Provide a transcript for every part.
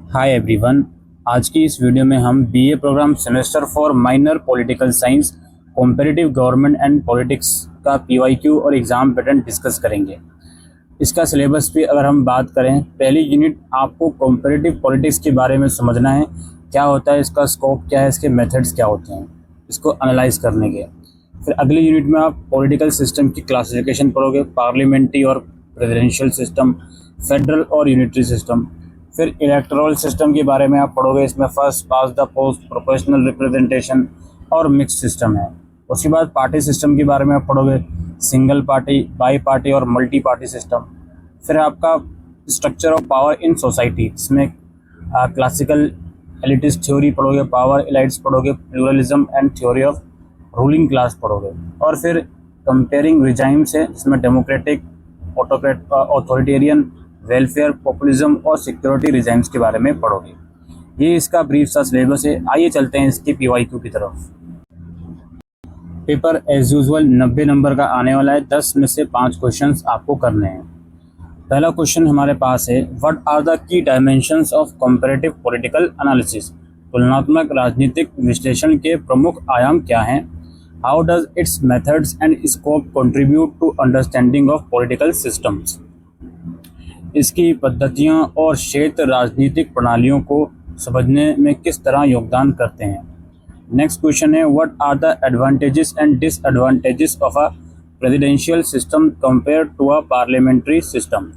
Hi everyone. आज की इस वीडियो में हम BA program semester four minor political science competitive government and politics का पीवाईक्यू और एग्ज़ाम पैटर्न डिस्कस करेंगे। इसका सिलेबस पे अगर हम बात करें, पहली यूनिट आपको कॉम्पिटिटिव पॉलिटिक्स के बारे में समझना है, क्या होता है, इसका स्कोप क्या है, इसके मेथड्स क्या होते हैं, इसको एनालाइज करने के। फिर अगली यूनिट में आप पॉलिटिकल सिस्टम की क्लासिफिकेशन पढ़ोगे, पार्लियामेंट्री और प्रेसिडेंशियल सिस्टम, फेडरल और यूनिटरी सिस्टम। फिर इलेक्टोरल सिस्टम के बारे में आप पढ़ोगे, इसमें first pass the post, proportional representation और मिक्स सिस्टम है। उसके बाद पार्टी सिस्टम के बारे में आप पढ़ोगे, सिंगल पार्टी, बाई पार्टी और मल्टी पार्टी सिस्टम। फिर आपका structure of power in society, इसमें क्लासिकल एलिटिस्ट थ्योरी पढ़ोगे, पावर एलाइट्स पढ़ोगे, pluralism and theory of ruling class पढ़ोगे। और फिर कंपेयरिंग रिजाइम्स है, जिसमें डेमोक्रेटिक, ऑथोरिटेरियन, वेलफेयर, पॉपुलिज्म और सिक्योरिटी रिजाइम्स के बारे में पढ़ोगे। ये इसका ब्रीफ सा सिलेबस है। आइए चलते हैं इसके पीवाईक्यू की तरफ। पेपर एज यूजुअल 90 नंबर का आने वाला है। 10 में से 5 क्वेश्चंस आपको करने हैं। पहला क्वेश्चन हमारे पास है, what are the key dimensions of comparative political analysis. तुलनात्मक राजनीतिक विश्लेषण के प्रमुख आयाम क्या हैं। How does its methods and scope contribute to understanding of political systems. इसकी पद्धतियाँ और क्षेत्र राजनीतिक प्रणालियों को समझने में किस तरह योगदान करते हैं। नेक्स्ट क्वेश्चन है, what are the advantages and disadvantages of a presidential system compare to a parliamentary system.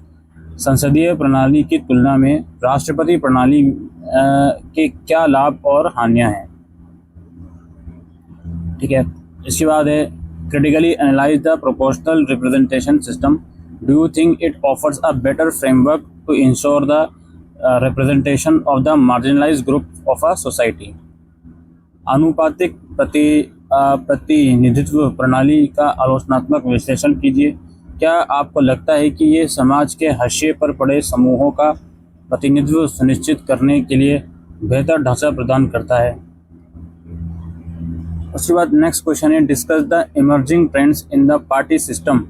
संसदीय प्रणाली की तुलना में राष्ट्रपति प्रणाली के क्या लाभ और हानियां हैं। ठीक है। इसके बाद है, critically analyse the proportional representation system. Do you think it offers a better framework to ensure the representation of the marginalized group of a society? आनुपातिक प्रतिनिधित्व प्रणाली का आलोचनात्मक विश्लेषण कीजिए। क्या आपको लगता है कि ये समाज के हाशिए पर पड़े समूहों का प्रतिनिधित्व सुनिश्चित करने के लिए बेहतर ढांचा प्रदान करता है। उसके बाद नेक्स्ट क्वेश्चन है, discuss the emerging trends in the party system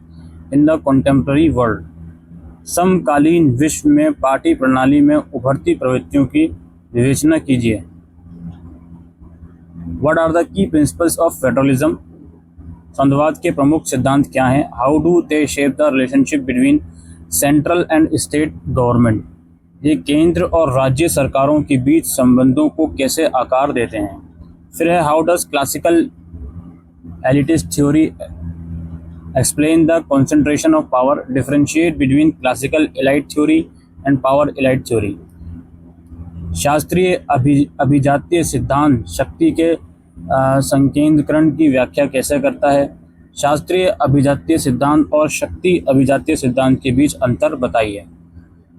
in the contemporary world. समकालीन विश्व में पार्टी प्रणाली में उभरती प्रवृत्तियों की विवेचना कीजिए। What are the key principles of federalism. संघवाद के प्रमुख सिद्धांत क्या हैं। How do they shape the relationship between central and state government. ये केंद्र और राज्य सरकारों के बीच संबंधों को कैसे आकार देते हैं। फिर है, how does classical elitist theory explain the concentration of power, differentiate between classical elite theory and power elite theory। शास्त्रीय अभिजातीय सिद्धांत शक्ति के संकेंद्रीकरण की व्याख्या कैसे करता है। शास्त्रीय अभिजातीय सिद्धांत और शक्ति अभिजातीय सिद्धांत के बीच अंतर बताइए।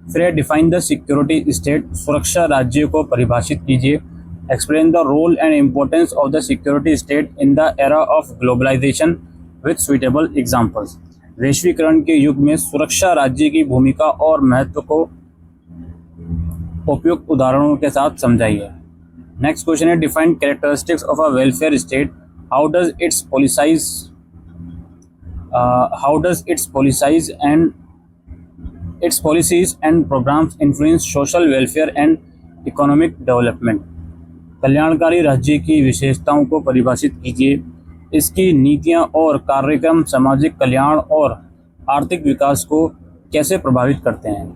फिर डिफाइन द सिक्योरिटी स्टेट, सुरक्षा राज्य को परिभाषित कीजिए। Explain the role and importance of the security state in the era of globalisation with suitable examples. वैश्वीकरण के युग में सुरक्षा राज्य की भूमिका और महत्व को उपयुक्त उदाहरणों के साथ समझाइए। नेक्स्ट क्वेश्चन है, define characteristics of a welfare state. How does its policies and programs influence social welfare and economic development. कल्याणकारी राज्य की विशेषताओं को परिभाषित कीजिए। इसकी नीतियां और कार्यक्रम सामाजिक कल्याण और आर्थिक विकास को कैसे प्रभावित करते हैं।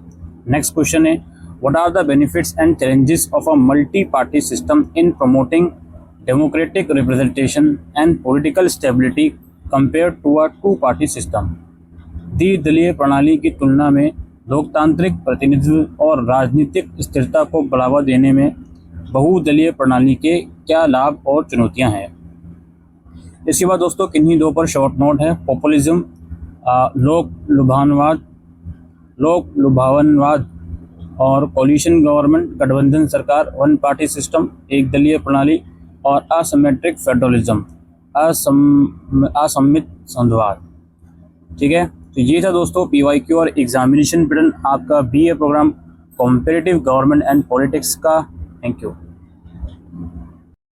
नेक्स्ट क्वेश्चन है, what are the benefits and challenges of a multi party system in promoting democratic representation and political stability compare to a two party system. द्विदलीय प्रणाली की तुलना में लोकतांत्रिक प्रतिनिधित्व और राजनीतिक स्थिरता को बढ़ावा देने में बहुदलीय प्रणाली के क्या लाभ और चुनौतियां हैं। इसके बाद दोस्तों किन्हीं दो पर शॉर्ट नोट है। पॉपुलिज्म, लोक लुभावनवाद और कोलिशन गवर्नमेंट, गठबंधन सरकार, वन पार्टी सिस्टम, एक दलीय प्रणाली और असिमेट्रिक फेडरलिज्म, असम्मित संघवाद। ठीक है, तो ये था दोस्तों पीवाईक्यू और एग्जामिनेशन पैटर्न आपका BA program competitive government and politics का। Thank you.